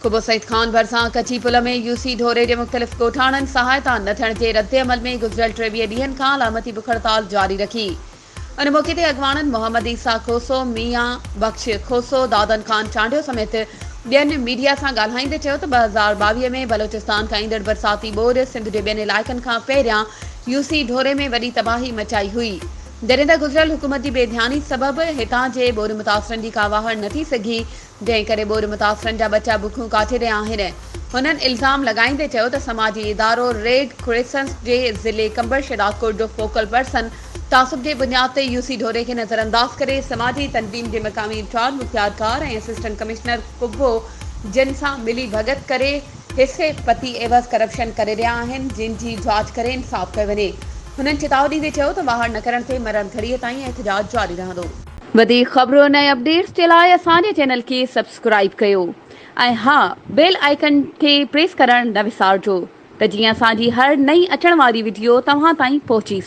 कुबो सईद खान भरिसां कची पुल में यूसी ढोरे जे मुख़्तलिफ़ ॻोठाणनि सहायता न थियण जे रद्द अमल में गुज़िरियल 23 ॾींहनि खां अलामती बुख हड़ताल जारी रखी। उन मौक़े ते अॻवाननि मोहम्मद ईसा खोसो, मियां बख्श खोसो, दादन खान चांडियो समेत ॿियनि मीडिया सां ॻाल्हाईंदे चयो त 2022 में बलोचिस्तान खां ईंदड़ बरसाती ॿोड़ सिंध जे ॿियनि इलाइक़नि खां पहिरियां यूसी ढोरे में वॾी तबाही मचाई हुई, जॾहिं त गुज़िरियल हुकूमत जी बेध्यानी सबबि हितां जे ॿोड़ मुतासिरनि जी का वाहड़ न थी सघी, जंहिं करे ॿोड़ मुतासिरनि जा बचा बुखूं काठे रहिया आहिनि। हुननि इल्ज़ाम लॻाईंदे चयो त समाजी इदारो रेड क्रिसेंट जे ज़िले कंबर शदादकोट जो फोकल पर्सन तासुब जे बुनियाद ते यूसी ढोरे खे नज़रअंदाज करे समाजी तनज़ीम जे मक़ामी इंचार्ज मुख्तियारकार ऐं असिस्टेंट कमिश्नर कुब्बो जिन सां मिली भगत करे हिसे पती एवज़ करप्शन करे रहिया आहिनि, जिन जी जांच करे इंसाफ़ कयो वञे। हुननि चेतावनी ॾींदे चयो त वाहड़ न करण ते मरण घड़ीअ ताईं एहतजाज जारी रहंदो। वधीक ख़बरूं ऐं अपडेट्स जे लाइ असांजे चैनल खे सब्सक्राइब कयो ऐं हा, बेल आइकन खे प्रेस करण न विसारिजो त जीअं असांजी हर नई अचण वारी वीडियो तव्हां ताईं पहुची सघे।